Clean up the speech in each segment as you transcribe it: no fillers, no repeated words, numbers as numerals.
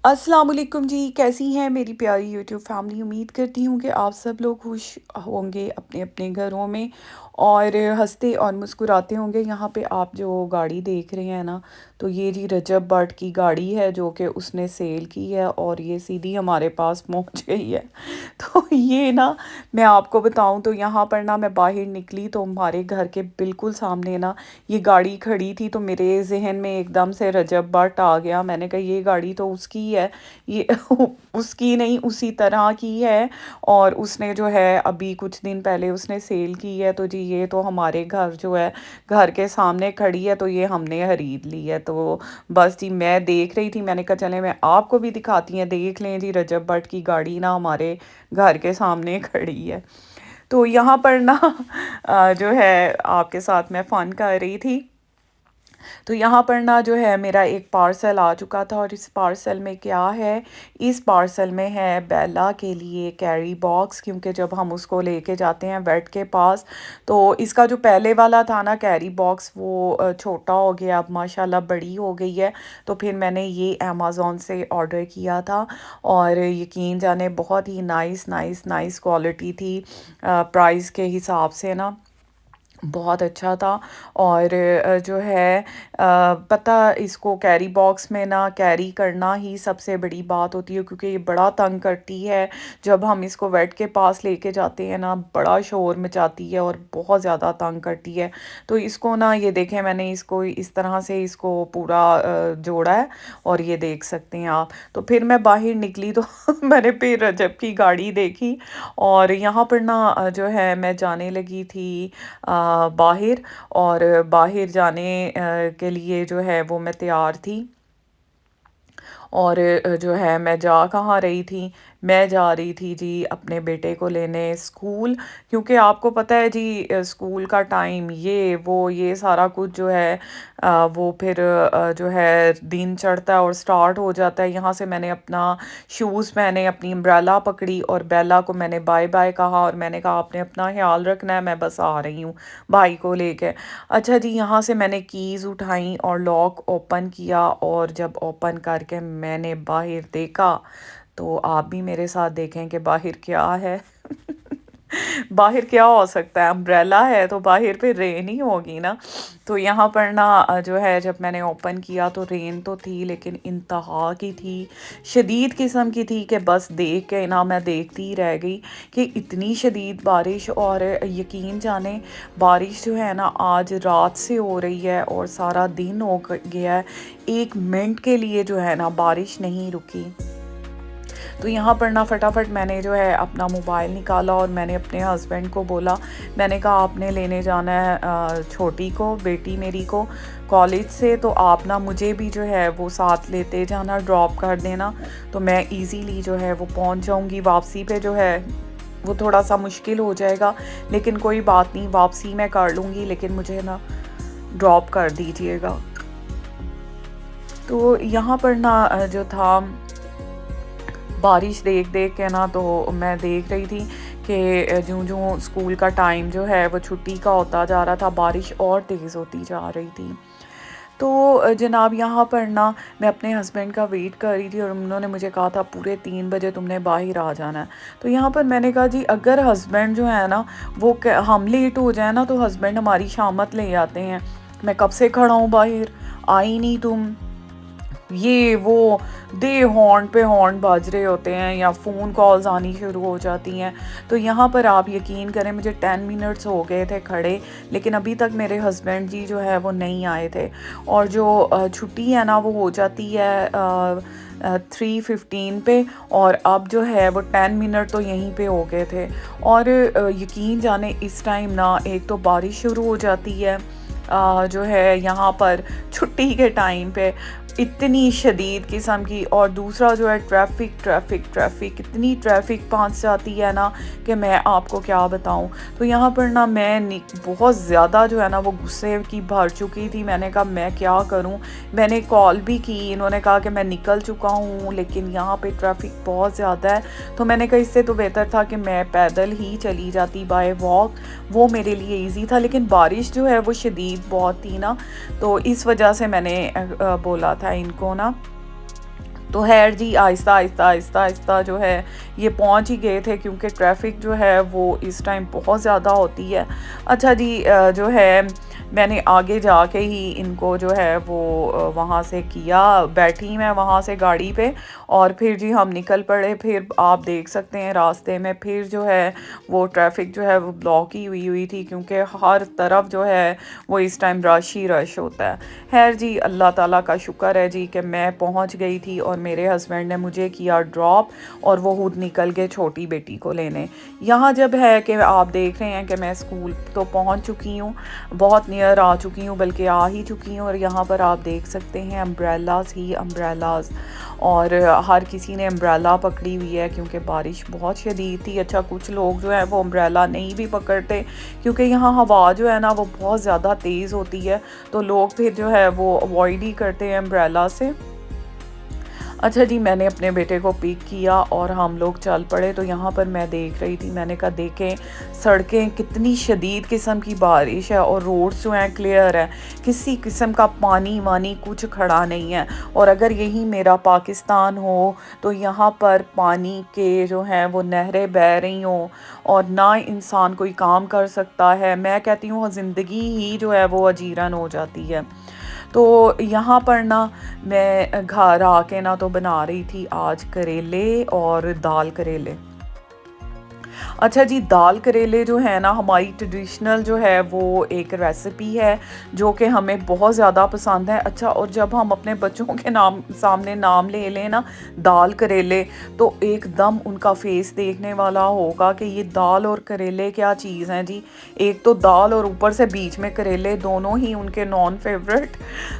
अस्सलाम वालेकुम जी, कैसी हैं मेरी प्यारी यूट्यूब फैमिली। उम्मीद करती हूँ कि आप सब लोग खुश होंगे अपने अपने घरों में और हंसते और मुस्कुराते होंगे। यहाँ पे आप जो गाड़ी देख रहे हैं ना, तो ये जी रजब भट्ट की गाड़ी है जो कि उसने सेल की है और ये सीधी हमारे पास पहुँच गई है। तो ये ना, मैं आपको बताऊँ तो यहाँ पर ना मैं बाहर निकली तो हमारे घर के बिल्कुल सामने ना ये गाड़ी खड़ी थी, तो मेरे ज़हन में एकदम से रजब भट्ट आ गया। मैंने कहा ये गाड़ी तो उसकी ही है, ये उसकी नहीं उसी तरह की है और उसने जो है अभी कुछ दिन पहले उसने सेल की है। तो जी ये तो हमारे घर जो है, घर के सामने खड़ी है, तो ये हमने खरीद ली है। तो बस जी मैं देख रही थी, मैंने कहा चले मैं आपको भी दिखाती हैं, देख लें जी रजब भट्ट की गाड़ी ना हमारे घर के सामने खड़ी है। तो यहाँ पर ना जो है आपके साथ मैं फ़न कर रही थी। तो यहाँ पर ना जो है मेरा एक पार्सल आ चुका था और इस पार्सल में क्या है, इस पार्सल में है बेला के लिए कैरी बॉक्स, क्योंकि जब हम उसको लेके जाते हैं वेट के पास तो इसका जो पहले वाला था ना कैरी बॉक्स वो छोटा हो गया, अब माशाल्लाह बड़ी हो गई है। तो फिर मैंने ये अमेज़ॉन से ऑर्डर किया था और यकीन जाने बहुत ही नाइस नाइस नाइस क्वालिटी थी, प्राइस के हिसाब से ना बहुत अच्छा था। और जो है पता इसको कैरी बॉक्स में ना कैरी करना ही सबसे बड़ी बात होती है, क्योंकि ये बड़ा तंग करती है। जब हम इसको वेट के पास लेके जाते हैं ना, बड़ा शोर मचाती है और बहुत ज़्यादा तंग करती है। तो इसको ना ये देखें, मैंने इसको इस तरह से इसको पूरा जोड़ा है और ये देख सकते हैं आप। तो फिर मैं बाहर निकली तो मैंने फिर रजब की गाड़ी देखी और यहाँ पर ना जो है मैं जाने लगी थी बाहिर, और बाहिर जाने के लिए जो है वो मैं तैयार थी। और जो है मैं जा कहाँ रही थी, मैं जा रही थी जी अपने बेटे को लेने स्कूल, क्योंकि आपको पता है जी स्कूल का टाइम ये वो ये सारा कुछ जो है वो फिर जो है दिन चढ़ता है और स्टार्ट हो जाता है। यहाँ से मैंने अपना शूज़ पहने, अपनी अम्ब्रेला पकड़ी और बेला को मैंने बाय बाय कहा और मैंने कहा आपने अपना ख्याल रखना है, मैं बस आ रही हूँ भाई को लेके। अच्छा जी, यहाँ से मैंने कीज़ उठाई और लॉक ओपन किया और जब ओपन करके मैंने बाहर देखा तो आप भी मेरे साथ देखें कि बाहर क्या है। बाहर क्या हो सकता है, अम्ब्रेला है तो बाहर पे रेन ही होगी ना। तो यहाँ पर ना जो है जब मैंने ओपन किया तो रेन तो थी, लेकिन इंतहा की थी, शदीद किस्म की थी कि बस देख के ना मैं देखती ही रह गई कि इतनी शदीद बारिश। और यकीन जाने बारिश जो है ना आज रात से हो रही है और सारा दिन हो गया है, एक मिनट के लिए जो है ना बारिश नहीं रुकी। तो यहाँ पर ना फटाफट मैंने जो है अपना मोबाइल निकाला और मैंने अपने हस्बैंड को बोला, मैंने कहा आपने लेने जाना है छोटी को, बेटी मेरी को कॉलेज से, तो आप ना मुझे भी जो है वो साथ लेते जाना, ड्रॉप कर देना, तो मैं इजीली जो है वो पहुँच जाऊँगी। वापसी पे जो है वो थोड़ा सा मुश्किल हो जाएगा, लेकिन कोई बात नहीं, वापसी मैं कर लूँगी, लेकिन मुझे ना ड्रॉप कर दीजिएगा। तो यहाँ पर ना जो था बारिश देख देख के ना, तो मैं देख रही थी कि जो जो स्कूल का टाइम जो है वो छुट्टी का होता जा रहा था, बारिश और तेज़ होती जा रही थी। तो जनाब यहाँ पर ना मैं अपने हस्बैंड का वेट कर रही थी और उन्होंने मुझे कहा था पूरे 3 बजे तुमने बाहर आ जाना है। तो यहाँ पर मैंने कहा जी अगर हस्बैंड जो है ना वो हम लेट हो जाए ना तो हस्बैंड हमारी शामत ले आते हैं, मैं कब से खड़ा हूँ बाहर, आई नहीं तुम, ये वो दे हॉर्न पे हॉर्न बाज रहे होते हैं या फ़ोन कॉल्स आनी शुरू हो जाती हैं। तो यहाँ पर आप यकीन करें मुझे 10 मिनट्स हो गए थे खड़े, लेकिन अभी तक मेरे हस्बैंड जी जो है वो नहीं आए थे। और जो छुट्टी है ना वो हो जाती है 3:15 पे, और अब जो है वो 10 मिनट तो यहीं पे हो गए थे। और यकीन जाने इस टाइम ना एक तो बारिश शुरू हो जाती है जो है यहाँ पर छुट्टी के टाइम पे इतनी शदीद किस्म की, और दूसरा जो है ट्रैफिक ट्रैफिक ट्रैफिक, इतनी ट्रैफिक पहुँच जाती है ना कि मैं आपको क्या बताऊँ। तो यहाँ पर ना मैं बहुत ज़्यादा जो है ना वो गुस्से की भर चुकी थी, मैंने कहा मैं क्या करूँ। मैंने कॉल भी की, इन्होंने कहा कि मैं निकल चुका हूँ, लेकिन यहाँ पे ट्रैफिक बहुत ज़्यादा है। तो मैंने कहा इससे तो बेहतर था कि मैं पैदल ही चली जाती बाय वॉक, वो मेरे लिए ईजी था, लेकिन बारिश जो है वो शदीद बहुत थी ना, तो इस वजह से मैंने बोला था इनको ना। तो खैर जी आहिस्ता आहिस्ता आहिस्ता आहिस्ता जो है ये पहुंच ही गए थे, क्योंकि ट्रैफिक जो है वो इस टाइम बहुत ज़्यादा होती है। अच्छा जी, जो है मैंने आगे जाके ही इनको जो है वो वहाँ से किया, बैठी मैं वहाँ से गाड़ी पे, और फिर जी हम निकल पड़े। फिर आप देख सकते हैं रास्ते में फिर जो है वो ट्रैफिक जो है वो ब्लॉक ही हुई हुई थी, क्योंकि हर तरफ जो है वो इस टाइम रश ही रश होता है। खैर जी अल्लाह ताला का शुक्र है जी कि मैं पहुंच गई थी और मेरे हस्बैंड ने मुझे किया ड्रॉप, और वो खुद निकल गए छोटी बेटी को लेने। यहाँ जब है कि आप देख रहे हैं कि मैं स्कूल तो पहुंच चुकी हूँ, बहुत नियर आ चुकी हूँ, बल्कि आ ही चुकी हूँ, और यहाँ पर आप देख सकते हैं अम्ब्रेलाज ही अम्ब्रेलाज, और हर किसी ने अम्ब्रेला पकड़ी हुई है क्योंकि बारिश बहुत शदीद थी। अच्छा कुछ लोग जो है वो अम्ब्रेला नहीं भी पकड़ते, क्योंकि यहाँ हवा जो है ना वो बहुत ज़्यादा तेज़ होती है, तो लोग फिर जो है वो अवॉइड ही करते हैं अम्ब्रेला से। अच्छा जी, मैंने अपने बेटे को पिक किया और हम लोग चल पड़े। तो यहाँ पर मैं देख रही थी, मैंने कहा देखें सड़कें कितनी शदीद किस्म की बारिश है, और रोड्स जो हैं क्लियर है, किसी किस्म का पानी वानी कुछ खड़ा नहीं है। और अगर यही मेरा पाकिस्तान हो तो यहाँ पर पानी के जो हैं वो नहरें बह रही हों, और ना इंसान कोई काम कर सकता है। मैं कहती हूँ ज़िंदगी ही जो है वो अजीरन हो जाती है। तो यहाँ पर ना मैं घर आके ना तो बना रही थी आज करेले और दाल करेले। अच्छा जी, दाल करेले जो है ना हमारी ट्रेडिशनल जो है वो एक रेसिपी है जो कि हमें बहुत ज़्यादा पसंद है। अच्छा, और जब हम अपने बच्चों के नाम सामने नाम ले लें ना दाल करेले, तो एकदम उनका फेस देखने वाला होगा कि ये दाल और करेले क्या चीज़ हैं जी। एक तो दाल और ऊपर से बीच में करेले, दोनों ही उनके नॉन फेवरेट।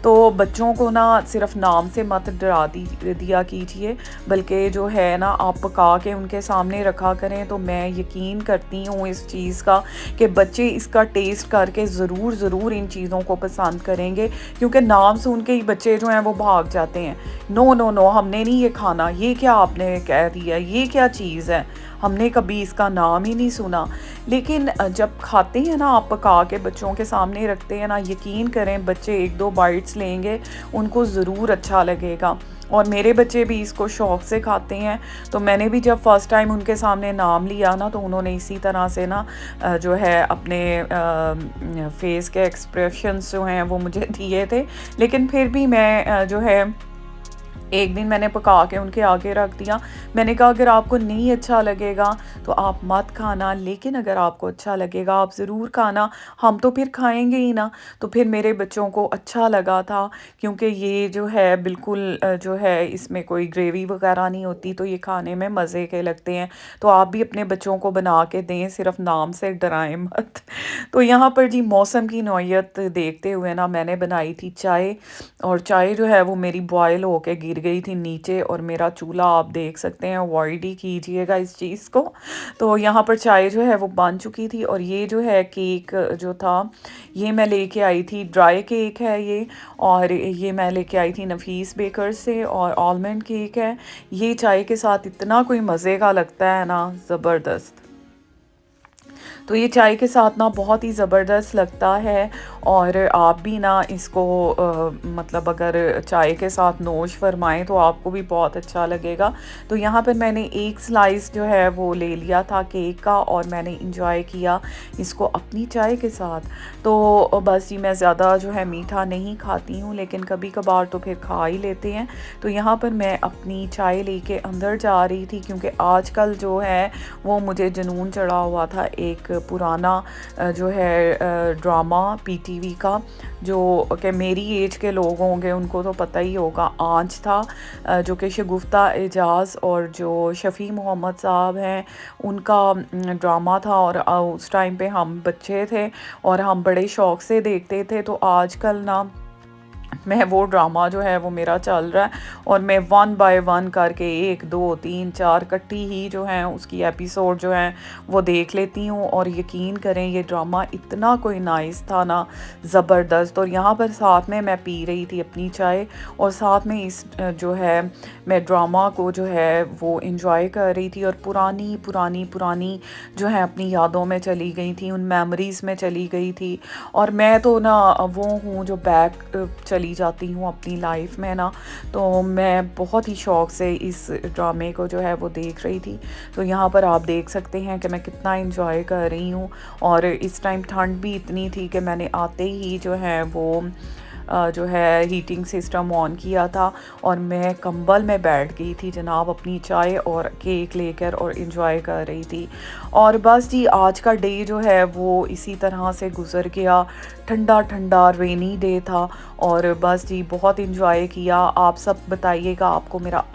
तो बच्चों को ना सिर्फ नाम से मत डरा दिया कीजिए, बल्कि जो है ना आप पका के उनके सामने रखा करें। तो मैं यकीन करती हूँ इस चीज़ का कि बच्चे इसका टेस्ट करके ज़रूर ज़रूर इन चीज़ों को पसंद करेंगे, क्योंकि नाम सुन के ही बच्चे जो हैं वो भाग जाते हैं। नो नो नो, हमने नहीं ये खाना, ये क्या आपने कह दिया, ये क्या चीज़ है, हमने कभी इसका नाम ही नहीं सुना। लेकिन जब खाते हैं ना आप पका के बच्चों के सामने रखते हैं ना, यकीन करें बच्चे एक दो बाइट्स लेंगे, उनको ज़रूर अच्छा लगेगा। और मेरे बच्चे भी इसको शौक़ से खाते हैं। तो मैंने भी जब फ़र्स्ट टाइम उनके सामने नाम लिया ना, तो उन्होंने इसी तरह से ना जो है अपने फेस के एक्सप्रेशंस जो हैं वो मुझे दिए थे। लेकिन फिर भी मैं जो है एक दिन मैंने पका के उनके आगे रख दिया। मैंने कहा अगर आपको नहीं अच्छा लगेगा तो आप मत खाना, लेकिन अगर आपको अच्छा लगेगा आप ज़रूर खाना, हम तो फिर खाएंगे ही ना। तो फिर मेरे बच्चों को अच्छा लगा था, क्योंकि ये जो है बिल्कुल जो है इसमें कोई ग्रेवी वगैरह नहीं होती, तो ये खाने में मज़े के लगते हैं। तो आप भी अपने बच्चों को बना के दें, सिर्फ नाम से डराएं मत। तो यहाँ पर जी मौसम की नौयत देखते हुए ना मैंने बनाई थी चाय, और चाय जो है वो मेरी बॉयल होके गिर गई थी नीचे, और मेरा चूल्हा आप देख सकते हैं, अवॉइड ही कीजिएगा इस चीज़ को। तो यहाँ पर चाय जो है वो बन चुकी थी, और ये जो है केक जो था ये मैं लेके आई थी, ड्राई केक है ये, और ये मैं लेके आई थी नफीस बेकर से, और आलमंड केक है। ये चाय के साथ इतना कोई मज़े का लगता है ना, ज़बरदस्त। तो ये चाय के साथ ना बहुत ही ज़बरदस्त लगता है, और आप भी ना इसको मतलब अगर चाय के साथ नोश फरमाएं तो आपको भी बहुत अच्छा लगेगा। तो यहाँ पर मैंने एक स्लाइस जो है वो ले लिया था केक का, और मैंने इंजॉय किया इसको अपनी चाय के साथ। तो बस जी मैं ज़्यादा जो है मीठा नहीं खाती हूँ, लेकिन कभी कभार तो फिर खा ही लेते हैं। तो यहाँ पर मैं अपनी चाय लेके अंदर जा रही थी, क्योंकि आजकल जो है वो मुझे जुनून चढ़ा हुआ था एक पुराना जो है ड्रामा पीटीवी का, जो कि मेरी एज के लोग होंगे उनको तो पता ही होगा, आंच था, जो कि शगुफ्ता एजाज और जो शफ़ी मोहम्मद साहब हैं उनका ड्रामा था। और उस टाइम पे हम बच्चे थे और हम बड़े शौक़ से देखते थे। तो आजकल ना मैं वो ड्रामा जो है वो मेरा चल रहा है, और मैं वन बाय वन करके 1 2 3 4 इकट्ठी ही जो है उसकी एपिसोड जो है वो देख लेती हूँ। और यकीन करें ये ड्रामा इतना कोई नाइस था ना, ज़बरदस्त। और यहाँ पर साथ में मैं पी रही थी अपनी चाय, और साथ में इस जो है मैं ड्रामा को जो है वो इंजॉय कर रही थी, और पुरानी पुरानी पुरानी जो है अपनी यादों में चली गई थी, उन मेमोरीज़ में चली गई थी। और मैं तो ना वो हूँ जो बैक चली चली जाती हूँ अपनी लाइफ में ना, तो मैं बहुत ही शौक से इस ड्रामे को जो है वो देख रही थी। तो यहाँ पर आप देख सकते हैं कि मैं कितना एंजॉय कर रही हूँ। और इस टाइम ठंड भी इतनी थी कि मैंने आते ही जो है वो जो है हीटिंग सिस्टम ऑन किया था और मैं कंबल में बैठ गई थी जनाब, अपनी चाय और केक लेकर और इंजॉय कर रही थी। और बस जी आज का डे जो है वो इसी तरह से गुजर गया। ठंडा ठंडा रेनी डे था और बस जी बहुत इंजॉय किया। आप सब बताइएगा आपको मेरा